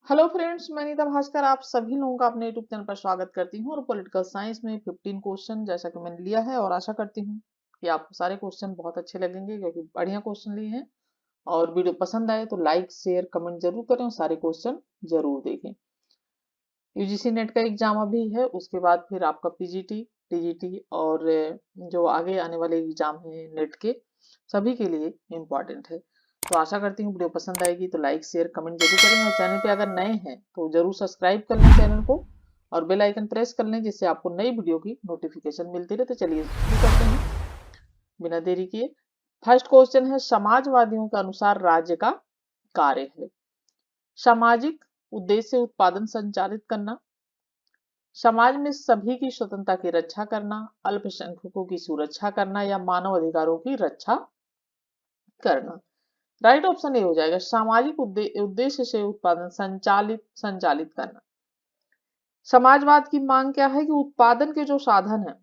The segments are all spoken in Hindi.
हेलो फ्रेंड्स, मैं नीता भास्कर आप सभी लोगों का अपने यूट्यूब चैनल पर स्वागत करती हूँ। और पॉलिटिकल साइंस में 15 क्वेश्चन जैसा कि मैंने लिया है और आशा करती हूँ कि आपको सारे क्वेश्चन बहुत अच्छे लगेंगे क्योंकि बढ़िया क्वेश्चन लिए हैं। और वीडियो पसंद आए तो लाइक शेयर कमेंट जरूर करें और सारे क्वेश्चन जरूर देखें। यूजीसी नेट का एग्जाम अभी है, उसके बाद फिर आपका पीजीटी टीजीटी और जो आगे आने वाले एग्जाम है नेट के, सभी के लिए इम्पोर्टेंट है। तो आशा करती हूँ वीडियो पसंद आएगी तो लाइक शेयर कमेंट जरूर करें और चैनल पे अगर नए हैं तो जरूर सब्सक्राइब कर लें चैनल को और बेल आइकन प्रेस कर लें जिससे आपको नई वीडियो की नोटिफिकेशन मिलती रहे। तो चलिए शुरू करते हैं बिना देरी किए। फर्स्ट क्वेश्चन है, समाजवादियों के अनुसार राज्य का कार्य है सामाजिक उद्देश्य उत्पादन संचालित करना, समाज में सभी की स्वतंत्रता की रक्षा करना, अल्पसंख्यकों की सुरक्षा करना या मानव अधिकारों की रक्षा करना। राइट ऑप्शन ए हो जाएगा, सामाजिक उद्देश्य से उत्पादन संचालित संचालित करना। समाजवाद की मांग क्या है कि उत्पादन के जो साधन है,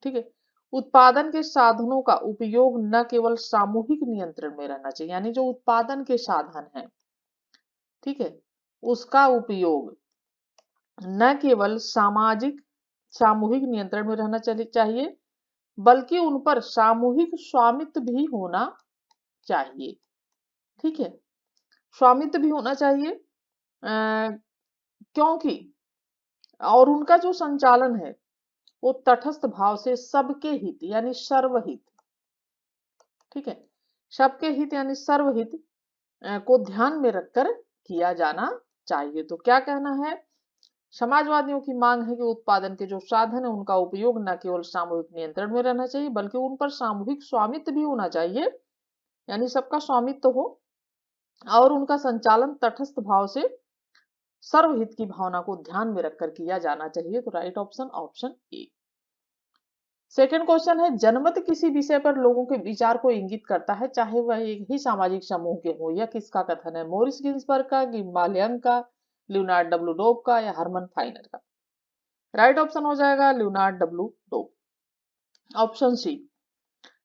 ठीक है, उत्पादन के साधनों का उपयोग न केवल सामूहिक नियंत्रण में रहना चाहिए, यानी जो उत्पादन के साधन है, ठीक है, उसका उपयोग न केवल सामूहिक नियंत्रण में रहना चाहिए बल्कि उन पर सामूहिक स्वामित्व भी होना चाहिए। ठीक है, स्वामित्व भी होना चाहिए क्योंकि और उनका जो संचालन है वो तटस्थ भाव से सबके हित यानी सर्वहित, ठीक है, सबके हित यानी सर्वहित को ध्यान में रखकर किया जाना चाहिए। तो क्या कहना है, समाजवादियों की मांग है कि उत्पादन के जो साधन है उनका उपयोग न केवल सामूहिक नियंत्रण में रहना चाहिए बल्कि उन पर सामूहिक स्वामित्व भी होना चाहिए, यानी सबका स्वामित्व हो और उनका संचालन तटस्थ भाव से सर्वहित की भावना को ध्यान में रखकर किया जाना चाहिए। तो right option option A. Second question है, जनमत किसी विषय पर लोगों के विचार को इंगित करता है चाहे वह एक ही सामाजिक समूह के हो। यह किसका कथन है, मोरिस गिन्सबर्ग का, गिम्बालियन का, लियोनार्ड डब्ल्यू डोब का या हरमन फाइनर का। राइट ऑप्शन हो जाएगा लियोनार्ड डब्ल्यू डोब। ऑप्शन सी,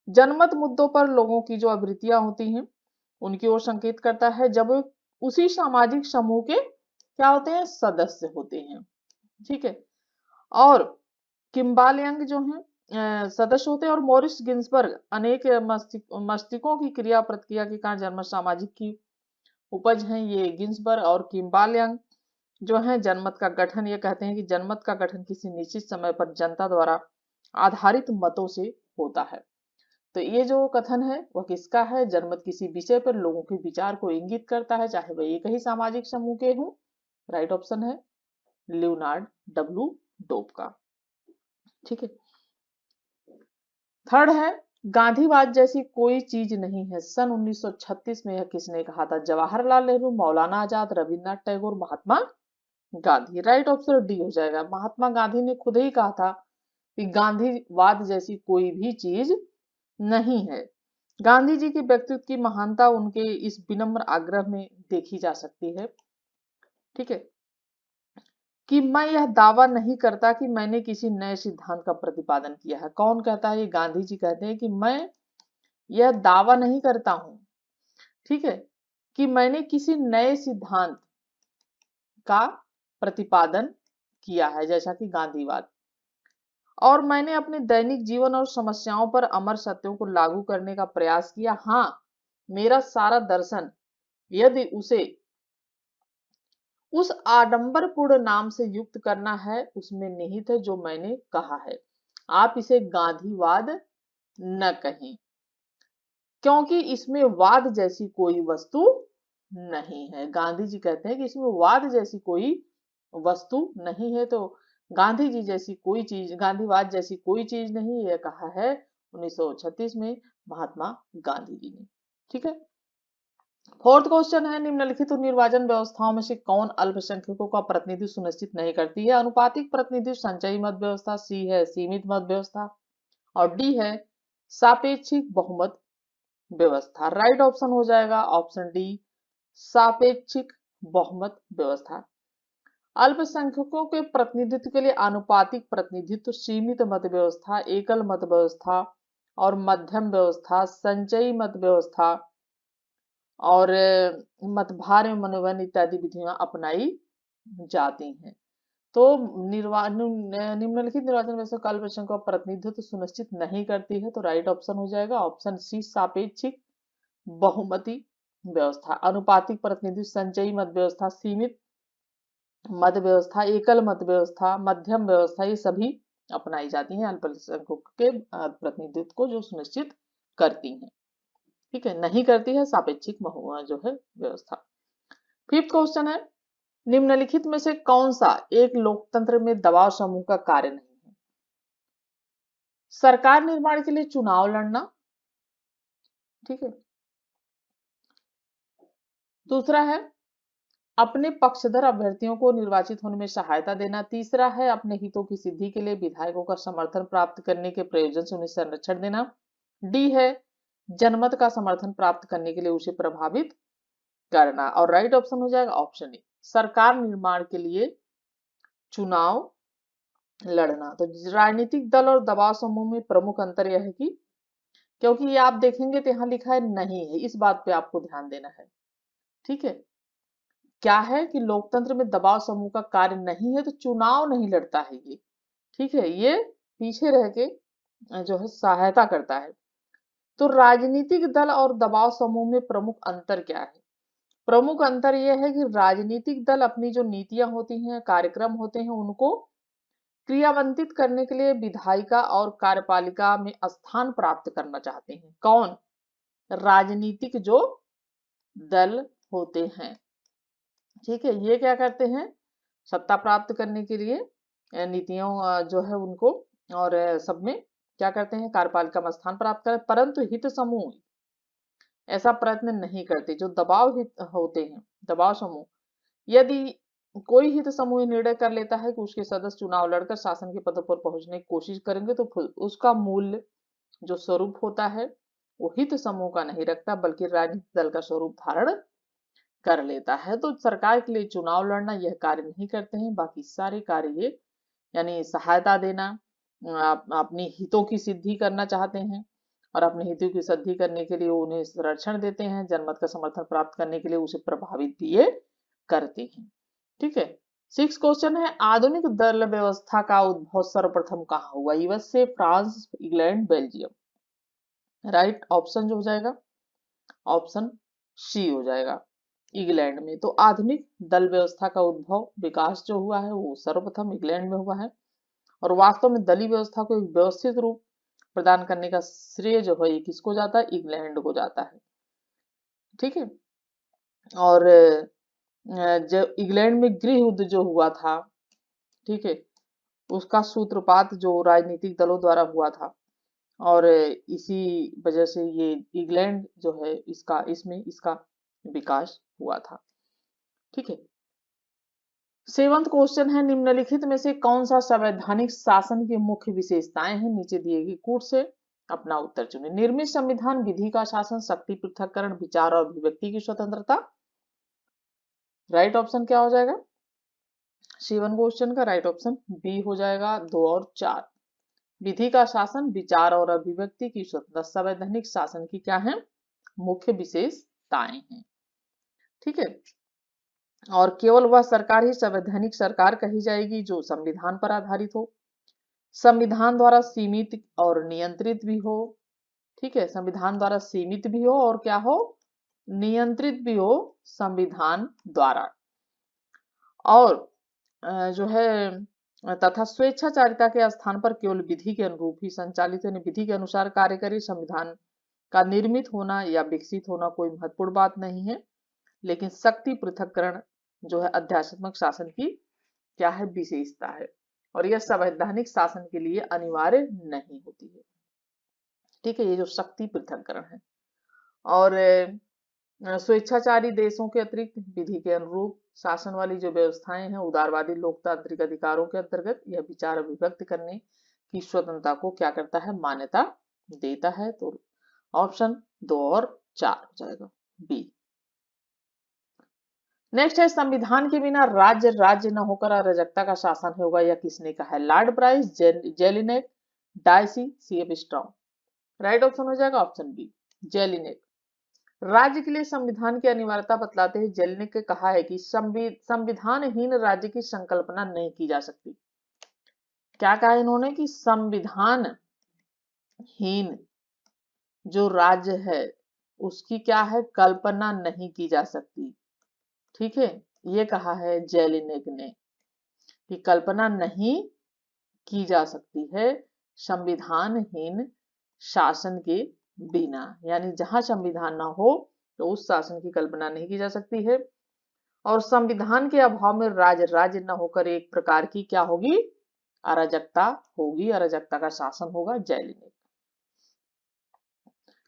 जनमत मुद्दों पर लोगों की जो आवृत्तियां होती हैं उनकी ओर संकेत करता है जब उसी सामाजिक समूह के क्या होते हैं, सदस्य होते हैं। ठीक है, और किम्बालयंग जो है सदस्य होते हैं और मॉरिस गिन्सबर्ग अनेक मस्तिष्कों की क्रिया प्रतिक्रिया के कारण जनमत सामाजिक की उपज है। ये गिन्सबर्ग और किम्बालयंग जो है जनमत का गठन, ये कहते हैं कि जनमत का गठन किसी निश्चित समय पर जनता द्वारा आधारित मतों से होता है। तो ये जो कथन है वह किसका है, जनमत किसी विषय पर लोगों के विचार को इंगित करता है चाहे वह एक ही सामाजिक समूह के हों। राइट ऑप्शन है लियोनार्ड डब्ल्यू डोब का। ठीक है, थर्ड है, गांधीवाद जैसी कोई चीज नहीं है, सन 1936 में यह किसने कहा था, Jawaharlal Nehru, Maulana Azad, Rabindranath Tagore, Mahatma Gandhi. Right option D हो जाएगा, महात्मा गांधी ने खुद ही कहा था कि गांधीवाद जैसी कोई भी चीज नहीं है। गांधी जी के व्यक्तित्व की महानता उनके इस विनम्र आग्रह में देखी जा सकती है, ठीक है, कि मैं यह दावा नहीं करता कि मैंने किसी नए सिद्धांत का प्रतिपादन किया है। कौन कहता है, ये गांधी जी कहते हैं कि मैं यह दावा नहीं करता हूं, ठीक है, कि मैंने किसी नए सिद्धांत का प्रतिपादन किया है जैसा कि गांधीवाद, और मैंने अपने दैनिक जीवन और समस्याओं पर अमर सत्यों को लागू करने का प्रयास किया। हाँ, मेरा सारा दर्शन यदि उसे उस आडंबरपूर्ण नाम से युक्त करना है उसमें निहित है जो मैंने कहा है। आप इसे गांधीवाद न कहें क्योंकि इसमें वाद जैसी कोई वस्तु नहीं है। गांधी जी कहते हैं कि इसमें वाद जैसी कोई वस्तु नहीं है। तो गांधी जी जैसी कोई चीज, गांधीवाद जैसी कोई चीज नहीं, यह कहा है 1936 में महात्मा गांधी जी ने। ठीक है, फोर्थ क्वेश्चन है, निम्नलिखित निर्वाचन व्यवस्थाओं में से कौन अल्पसंख्यकों का प्रतिनिधित्व सुनिश्चित नहीं करती है, अनुपातिक प्रतिनिधित्व, संचयी मत व्यवस्था, सी है सीमित मत व्यवस्था और डी है सापेक्षिक बहुमत व्यवस्था। राइट ऑप्शन हो जाएगा ऑप्शन डी, सापेक्षिक बहुमत व्यवस्था। अल्पसंख्यकों के प्रतिनिधित्व के लिए आनुपातिक प्रतिनिधित्व, सीमित मत व्यवस्था, एकल मत व्यवस्था और मध्यम व्यवस्था, संचयी मत व्यवस्था और मतभार में मनोनयन इत्यादि विधियां अपनाई जाती हैं। तो निम्नलिखित निर्वाचन व्यवस्था काल प्रश्न का प्रतिनिधित्व सुनिश्चित नहीं करती है, तो राइट ऑप्शन हो जाएगा ऑप्शन सी सापेक्षिक बहुमति व्यवस्था। अनुपातिक प्रतिनिधित्व, संचयी मत व्यवस्था, सीमित मत व्यवस्था, एकल मत व्यवस्था, मध्यम व्यवस्था, ये सभी अपनाई जाती हैं अल्पसंख्यकों के प्रतिनिधित्व को जो सुनिश्चित करती हैं। ठीक है, नहीं करती है सापेक्षिक जो है व्यवस्था। फिफ्थ क्वेश्चन है, निम्नलिखित में से कौन सा एक लोकतंत्र में दबाव समूह का कार्य नहीं है? सरकार निर्माण के लिए चुनाव लड़ना, ठीक है। दूसरा है अपने पक्षधर अभ्यर्थियों को निर्वाचित होने में सहायता देना। तीसरा है अपने हितों की सिद्धि के लिए विधायकों का समर्थन प्राप्त करने के प्रयोजन से उन्हें संरक्षण देना। डी है जनमत का समर्थन प्राप्त करने के लिए उसे प्रभावित करना। और राइट ऑप्शन हो जाएगा ऑप्शन ए सरकार निर्माण के लिए चुनाव लड़ना। तो राजनीतिक दल और दबाव समूह में प्रमुख अंतर यह है कि, क्योंकि ये आप देखेंगे तो यहाँ लिखा है नहीं है, इस बात पे आपको ध्यान देना है। ठीक है, क्या है कि लोकतंत्र में दबाव समूह का कार्य नहीं है तो चुनाव नहीं लड़ता है ये। ठीक है, ये पीछे रह के जो है सहायता करता है। तो राजनीतिक दल और दबाव समूह में प्रमुख अंतर क्या है? प्रमुख अंतर यह है कि राजनीतिक दल अपनी जो नीतियां होती हैं, कार्यक्रम होते हैं, उनको क्रियान्वित करने के लिए विधायिका और कार्यपालिका में स्थान प्राप्त करना चाहते हैं। कौन? राजनीतिक जो दल होते हैं। ठीक है, ये क्या करते हैं? सत्ता प्राप्त करने के लिए नीतियों जो है उनको और सब में क्या करते हैं? कार्यपालिका में स्थान प्राप्त करें, परंतु हित समूह ऐसा प्रयत्न नहीं करते। जो दबाव हित होते हैं, दबाव समूह, यदि कोई हित समूह निर्णय कर लेता है कि उसके सदस्य चुनाव लड़कर शासन के पद पर पहुंचने की कोशिश करेंगे, तो उसका मूल्य जो स्वरूप होता है वो हित समूह का नहीं रखता, बल्कि राजनीतिक दल का स्वरूप धारण कर लेता है। तो सरकार के लिए चुनाव लड़ना यह कार्य नहीं करते हैं, बाकी सारे कार्य ये यानी सहायता देना, अपनी हितों की सिद्धि करना चाहते हैं और अपने हितों की सिद्धि करने के लिए उन्हें संरक्षण देते हैं, जनमत का समर्थन प्राप्त करने के लिए उसे प्रभावित भी ये करते हैं। ठीक है, 6 क्वेश्चन है, आधुनिक दल व्यवस्था का उद्भव सर्वप्रथम कहाँ हुआ? USA, France, England, Belgium. Right option जो हो जाएगा ऑप्शन सी हो जाएगा, इंग्लैंड में। तो आधुनिक दल व्यवस्था का उद्भव विकास जो हुआ है वो सर्वप्रथम इंग्लैंड में हुआ है। और वास्तव में दलीय व्यवस्था को एक व्यवस्थित रूप प्रदान करने का श्रेय जो है ये किसको जाता है? इंग्लैंड को जाता है। ठीक है, और जब इंग्लैंड में गृह युद्ध जो हुआ था, ठीक है, उसका सूत्रपात जो राजनीतिक दलों द्वारा हुआ था और इसी वजह से ये इंग्लैंड जो है इसका विकास हुआ था। ठीक है, 7th क्वेश्चन है, निम्नलिखित में से कौन सा संवैधानिक शासन की मुख्य विशेषताएं हैं? नीचे दिए गए कूट से अपना उत्तर चुनें। निर्मित संविधान, विधि का शासन, शक्ति पृथक्करण, विचार और अभिव्यक्ति की स्वतंत्रता। राइट ऑप्शन क्या हो जाएगा 7 क्वेश्चन का? राइट ऑप्शन बी हो जाएगा 2 और 4। विधि का शासन, विचार और अभिव्यक्ति की स्वतंत्रता संवैधानिक शासन की क्या है? मुख्य विशेषताएं हैं। ठीक है, और केवल वह सरकार ही संवैधानिक सरकार कही जाएगी जो संविधान पर आधारित हो, संविधान द्वारा सीमित और नियंत्रित भी हो। ठीक है, संविधान द्वारा सीमित भी हो और क्या हो? नियंत्रित भी हो संविधान द्वारा। और जो है तथा स्वेच्छाचारिता के स्थान पर केवल विधि के अनुरूप ही संचालित यानी विधि के अनुसार कार्य करे। संविधान का निर्मित होना या विकसित होना कोई महत्वपूर्ण बात नहीं है, लेकिन शक्ति पृथक्करण जो है अध्यात्मक शासन की क्या है? विशेषता है, और यह संवैधानिक शासन के लिए अनिवार्य नहीं होती है। ठीक है, ये जो शक्ति पृथक्करण है। और स्वेच्छाचारी देशों के अतिरिक्त विधि के अनुरूप शासन वाली जो व्यवस्थाएं हैं उदारवादी लोकतांत्रिक अधिकारों के अंतर्गत यह विचार अभिव्यक्त करने की स्वतंत्रता को क्या करता है? मान्यता देता है। तो ऑप्शन 2 और 4 हो जाएगा बी। नेक्स्ट है, संविधान के बिना राज्य राज्य न होकर अराजकता का शासन होगा, यह किसने कहा है? Lord Bryce, Jellinek, Dicey, CF Strong. Right option हो जाएगा ऑप्शन बी, जेलिनेट। राज्य के लिए संविधान की अनिवार्यता बतलाते हुए जेलिनिक ने कहा है कि संविधानहीन राज्य की संकल्पना नहीं की जा सकती। क्या कहा इन्होंने कि संविधानहीन जो राज्य है उसकी क्या है, कल्पना नहीं की जा सकती। ठीक है, ये कहा है जेलिनिक ने कि कल्पना नहीं की जा सकती है संविधानहीन शासन के बिना, यानी जहां संविधान ना हो तो उस शासन की कल्पना नहीं की जा सकती है। और संविधान के अभाव में राज्य न होकर एक प्रकार की क्या होगी, अराजकता होगी, अराजकता का शासन होगा। जेलिनिक।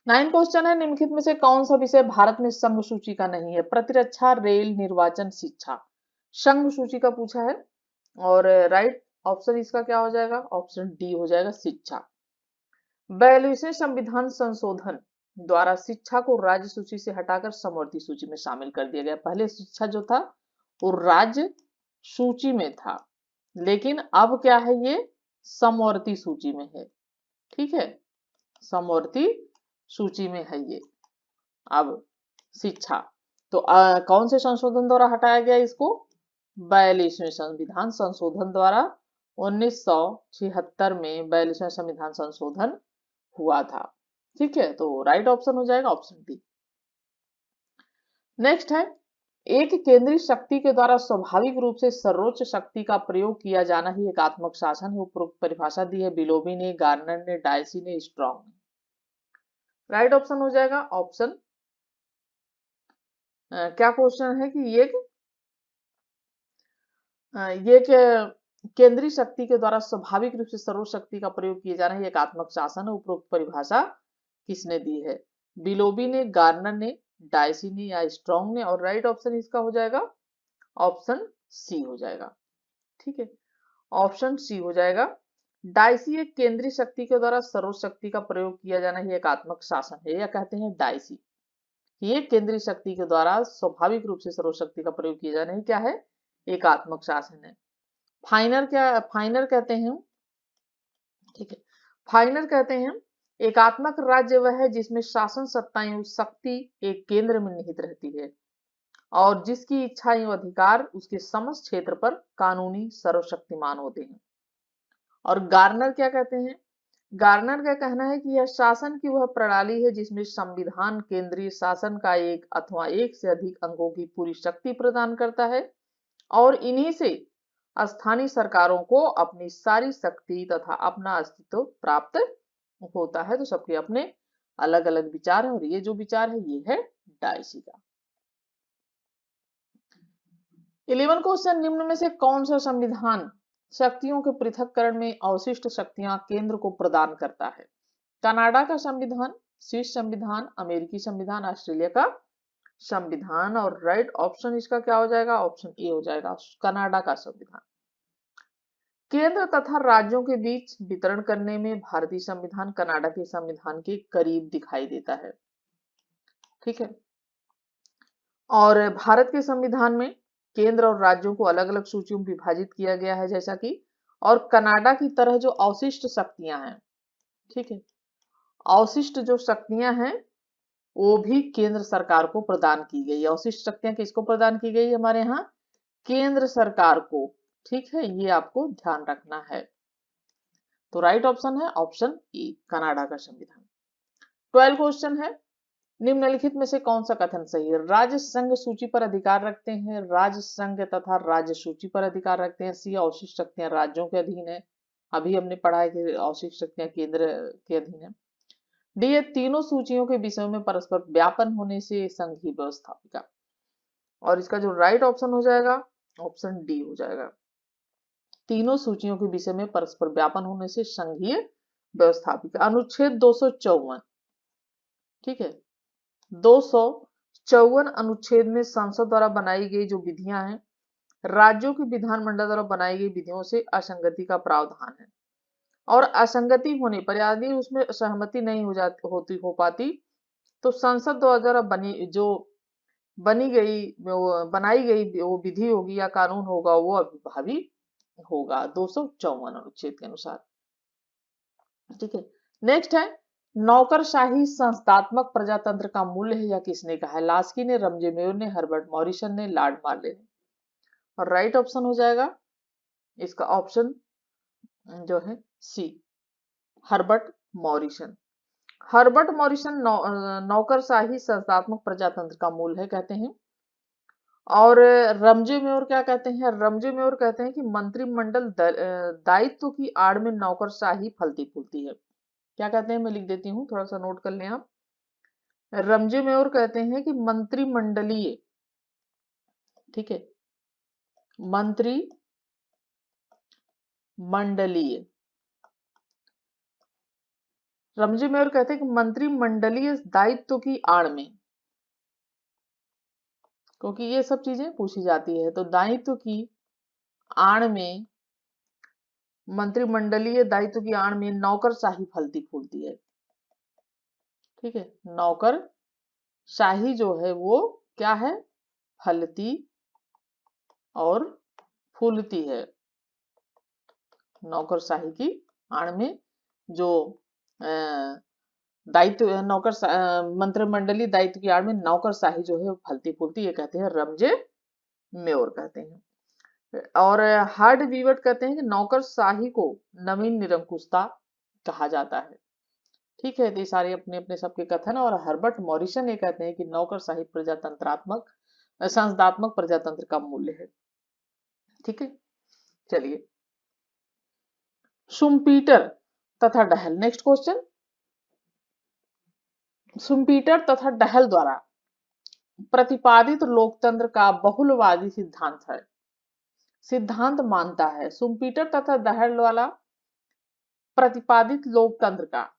9 क्वेश्चन है, निम्नलिखित में से कौन सा विषय भारत में संघ सूची का नहीं है? प्रतिरक्षा, रेल, निर्वाचन, शिक्षा। संघ सूची का पूछा है और राइट ऑप्शन इसका क्या हो जाएगा, ऑप्शन डी हो जाएगा, शिक्षा। 42वें संविधान संशोधन द्वारा शिक्षा को राज्य सूची से हटाकर समवर्ती सूची में शामिल कर दिया गया। पहले शिक्षा जो था वो राज्य सूची में था, लेकिन अब क्या है, ये समवर्ती सूची में है। ठीक है, समवर्ती सूची में है ये अब शिक्षा। तो कौन से संशोधन द्वारा हटाया गया इसको? 42वें संविधान संशोधन द्वारा 1976 में 42वें संविधान संशोधन हुआ था। ठीक है, तो राइट ऑप्शन हो जाएगा ऑप्शन डी। नेक्स्ट है, एक केंद्रीय शक्ति के द्वारा स्वाभाविक रूप से सर्वोच्च शक्ति का प्रयोग किया जाना ही एकात्मक शासन है। उपरोक्त परिभाषा दी है बिलोबी ने, गार्नर ने, डायसी ने, स्ट्रॉन्ग ने। राइट ऑप्शन हो जाएगा ऑप्शन क्या क्वेश्चन है कि ये केंद्रीय शक्ति के द्वारा स्वाभाविक रूप से सर्वोच्च शक्ति का प्रयोग किया जाना ही एकात्मक शासन है। उपरोक्त परिभाषा किसने दी है? बिलोबी ने, गार्नर ने, डायसी ने या स्ट्रॉन्ग ने। और राइट ऑप्शन इसका हो जाएगा ऑप्शन सी हो जाएगा। ठीक है, ऑप्शन सी हो जाएगा। डायसी एक केंद्रीय शक्ति के द्वारा सर्वोच्च शक्ति का प्रयोग किया जाना ही एकात्मक शासन है, या कहते हैं डायसी। ये केंद्रीय शक्ति के द्वारा स्वाभाविक रूप से सर्वोच्च शक्ति का प्रयोग किया जाना ही क्या है, एकात्मक शासन है। फाइनर कहते हैं, ठीक है, फाइनर कहते हैं एकात्मक राज्य वह है जिसमें शासन सत्ता एवं शक्ति एक केंद्र में निहित रहती है और जिसकी इच्छा एवं अधिकार उसके समस्त क्षेत्र पर कानूनी सर्वशक्तिमान होते हैं। और गार्नर क्या कहते हैं? गार्नर का कहना है कि यह शासन की वह प्रणाली है जिसमें संविधान केंद्रीय शासन का एक अथवा एक से अधिक अंगों की पूरी शक्ति प्रदान करता है और इन्हीं से स्थानीय सरकारों को अपनी सारी शक्ति तथा अपना अस्तित्व प्राप्त होता है। तो सबके अपने अलग अलग विचार है और ये जो विचार है ये है डायसी का। 11 क्वेश्चन, निम्न में से कौन सा संविधान शक्तियों के पृथक्करण में अवशिष्ट शक्तियां केंद्र को प्रदान करता है? कनाडा का संविधान, स्विस संविधान, अमेरिकी संविधान, ऑस्ट्रेलिया का संविधान। और राइट ऑप्शन इसका क्या हो जाएगा, ऑप्शन ए हो जाएगा, कनाडा का संविधान। केंद्र तथा राज्यों के बीच वितरण करने में भारतीय संविधान कनाडा के संविधान के करीब दिखाई देता है। ठीक है, और भारत के संविधान में केंद्र और राज्यों को अलग अलग सूचियों में विभाजित किया गया है जैसा कि, और कनाडा की तरह जो अवशिष्ट शक्तियां हैं, ठीक है, अवशिष्ट जो शक्तियां हैं वो भी केंद्र सरकार को प्रदान की गई। अवशिष्ट शक्तियां किसको प्रदान की गई हमारे यहाँ? केंद्र सरकार को। ठीक है, ये आपको ध्यान रखना है। तो राइट ऑप्शन है ऑप्शन ए, कनाडा का संविधान। 12 क्वेश्चन है, निम्नलिखित में से कौन सा कथन सही है? राज्य संघ सूची पर अधिकार रखते हैं, राज्य संघ तथा राज्य सूची पर अधिकार रखते हैं। सी, अवशिष्ट शक्तियां राज्यों के अधीन है, अभी हमने पढ़ा है कि अवशिष्ट शक्तियां केंद्र के अधीन है। डी, ये तीनों सूचियों के विषयों में परस्पर व्यापन होने से संघीय व्यवस्थापिका। और इसका जो राइट ऑप्शन हो जाएगा ऑप्शन डी हो जाएगा, तीनों सूचियों के विषय में परस्पर व्यापन होने से संघीय व्यवस्थापिका। अनुच्छेद 254, ठीक है, 254 अनुच्छेद में संसद द्वारा बनाई गई जो विधियां हैं राज्यों के विधानमंडल द्वारा बनाई गई विधियों से असंगति का प्रावधान है और असंगति होने पर यदि उसमें सहमति नहीं हो पाती तो संसद द्वारा बनाई गई वो विधि होगी या कानून होगा वो अभिभावी होगा 254 अनुच्छेद के अनुसार। ठीक है, नेक्स्ट है, नौकरशाही संस्थात्मक प्रजातंत्र का मूल्य है, या किसने कहा है? लास्की ने, रमजे मेयर ने, हर्बर्ट मॉरिसन ने, लॉर्ड मार्ले ने। और राइट ऑप्शन हो जाएगा इसका ऑप्शन जो है सी, हर्बर्ट मॉरिसन। हर्बर्ट मॉरिसन नौकरशाही संस्थात्मक प्रजातंत्र का मूल है कहते हैं। और रमजे मेयर क्या कहते हैं? रमजे मेयर कहते हैं कि मंत्रिमंडल दायित्व की आड़ में नौकरशाही फलती फूलती है। क्या कहते हैं? मैं लिख देती हूँ, थोड़ा सा नोट कर लें आप। रमजे मेयर कहते हैं कि मंत्रिमंडलीय, ठीक है, मंत्री मंडलीय, रमजे मेयर कहते हैं कि मंत्रिमंडलीय दायित्व की आड़ में, क्योंकि ये सब चीजें पूछी जाती है, तो दायित्व की आड़ में, मंत्रिमंडलीय दायित्व की आड़ में नौकरशाही फलती फूलती है। ठीक है, नौकरशाही जो है वो क्या है? फलती और फूलती है। नौकरशाही की आड़ में जो दायित्व मंत्रिमंडलीय दायित्व की आड़ में नौकरशाही जो है फलती फूलती, ये कहते हैं रमजे मेयर कहते हैं। और हार्ड वीवर्ट कहते हैं कि नौकरशाही को नवीन निरंकुशता कहा जाता है। ठीक है, तो ये सारे अपने अपने सबके कथन। और हर्बर्ट मॉरिसन ये कहते हैं कि नौकरशाही प्रजातंत्रात्मक संस्थात्मक प्रजातंत्र का मूल्य है। ठीक है, चलिए, शुम्पीटर तथा डहल, नेक्स्ट क्वेश्चन। शुम्पीटर तथा डहल द्वारा प्रतिपादित लोकतंत्र का बहुलवादी सिद्धांत है, सिद्धांत मानता है। शुम्पीटर तथा डहल वाला प्रतिपादित लोकतंत्र का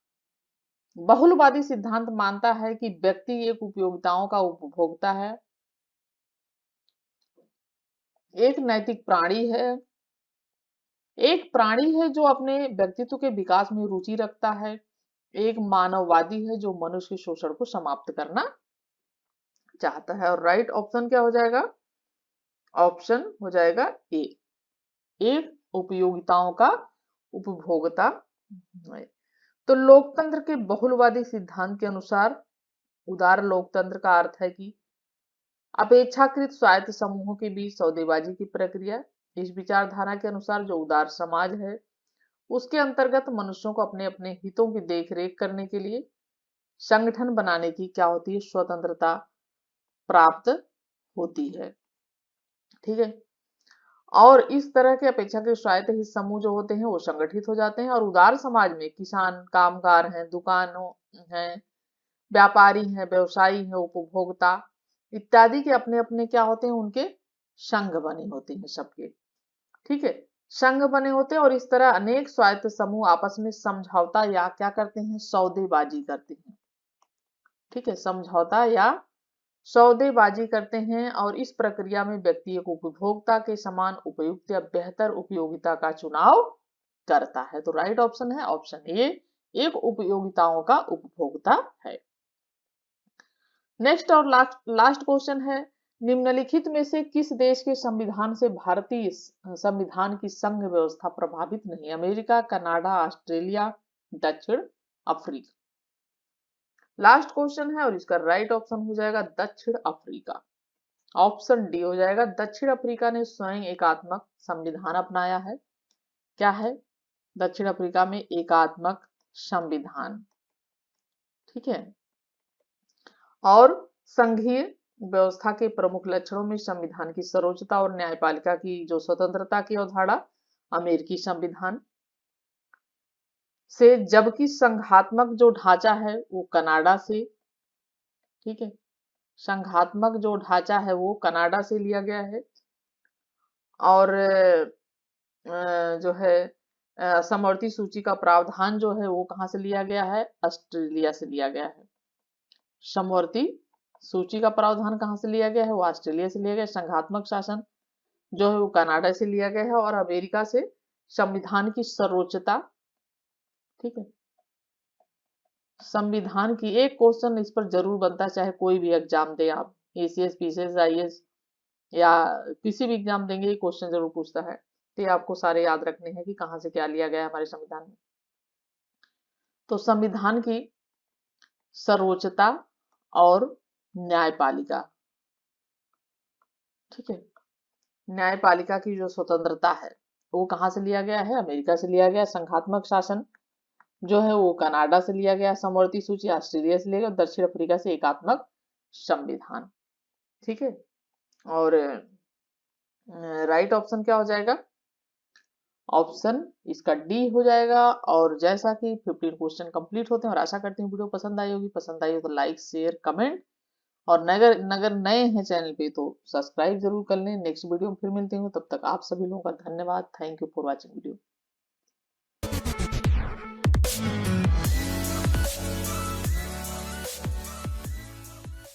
बहुलवादी सिद्धांत मानता है कि व्यक्ति एक उपयोगिताओं का उपभोक्ता है, एक नैतिक प्राणी है, एक प्राणी है जो अपने व्यक्तित्व के विकास में रुचि रखता है, एक मानववादी है जो मनुष्य के शोषण को समाप्त करना चाहता है। और राइट ऑप्शन क्या हो जाएगा? ऑप्शन हो जाएगा ए, एक उपयोगिताओं का उपभोक्ता है। तो लोकतंत्र के बहुलवादी सिद्धांत के अनुसार उदार लोकतंत्र का अर्थ है कि अपेक्षाकृत स्वायत्त समूहों के बीच सौदेबाजी की प्रक्रिया। इस विचारधारा के अनुसार जो उदार समाज है उसके अंतर्गत मनुष्यों को अपने अपने हितों की देखरेख करने के लिए संगठन बनाने की क्या होती है? स्वतंत्रता प्राप्त होती है। ठीक है, और इस तरह के अपेक्षाकृत स्वायत्त हित समूह जो होते हैं वो संगठित हो जाते हैं। और उदार समाज में किसान, कामगार हैं, दुकानों हैं, व्यापारी हैं, व्यवसायी हैं, उपभोक्ता इत्यादि के अपने अपने क्या होते हैं? उनके संघ बने होते हैं सबके। ठीक है, संघ बने होते हैं। और इस तरह अनेक स्वायत्त समूह आपस में समझौता या क्या करते हैं? सौदेबाजी करते हैं। ठीक है, समझौता या सौदेबाजी करते हैं। और इस प्रक्रिया में व्यक्ति एक उपभोक्ता के समान उपयुक्त या बेहतर उपयोगिता का चुनाव करता है। तो राइट ऑप्शन है ऑप्शन ए, एक उपयोगिताओं का उपभोक्ता है। नेक्स्ट और लास्ट क्वेश्चन है, निम्नलिखित में से किस देश के संविधान से भारतीय संविधान की संघ व्यवस्था प्रभावित नहीं? अमेरिका, कनाडा, ऑस्ट्रेलिया, दक्षिण अफ्रीका। लास्ट क्वेश्चन है और इसका राइट ऑप्शन हो जाएगा दक्षिण अफ्रीका। ऑप्शन डी हो जाएगा। दक्षिण अफ्रीका ने स्वयं एकात्मक संविधान अपनाया है। क्या है? दक्षिण अफ्रीका में एकात्मक संविधान। ठीक है, और संघीय व्यवस्था के प्रमुख लक्षणों में संविधान की सर्वोच्चता और न्यायपालिका की जो स्वतंत्रता की अवधारणा अमेरिकी संविधान से, जबकि संघात्मक जो ढांचा है वो कनाडा से। ठीक है, संघात्मक जो ढांचा है वो कनाडा से लिया गया है। और जो है समवर्ती सूची का प्रावधान जो है वो कहां से लिया गया है? ऑस्ट्रेलिया से लिया गया है। समवर्ती सूची का प्रावधान कहां से लिया गया है? वो ऑस्ट्रेलिया से लिया गया। संघात्मक शासन जो है वो कनाडा से लिया गया है। और अमेरिका से संविधान की सर्वोच्चता। ठीक है, संविधान की एक क्वेश्चन इस पर जरूर बनता है, चाहे कोई भी एग्जाम दे आप, एसीएस, पीसीएस, आईएएस या किसी भी एग्जाम देंगे, ये क्वेश्चन जरूर पूछता है। तो ये आपको सारे याद रखने हैं कि कहां से क्या लिया गया है हमारे संविधान में। तो संविधान की सर्वोच्चता और न्यायपालिका। ठीक है, न्यायपालिका की जो स्वतंत्रता है वो कहाँ से लिया गया है? अमेरिका से लिया गया। संघात्मक शासन जो है वो कनाडा से लिया गया। समवर्ती सूची ऑस्ट्रेलिया से लिया गया। दक्षिण अफ्रीका से एकात्मक संविधान। ठीक है, और राइट ऑप्शन क्या हो जाएगा? ऑप्शन इसका डी हो जाएगा। और जैसा कि 15 क्वेश्चन कंप्लीट होते हैं, और आशा करती हूँ वीडियो पसंद आई होगी। पसंद आई हो तो लाइक शेयर कमेंट, और नगर नगर नए हैं चैनल पे तो सब्सक्राइब जरूर कर लें। नेक्स्ट वीडियो में फिर मिलती हूँ, तब तक आप सभी लोगों का धन्यवाद। Thank you for watching video.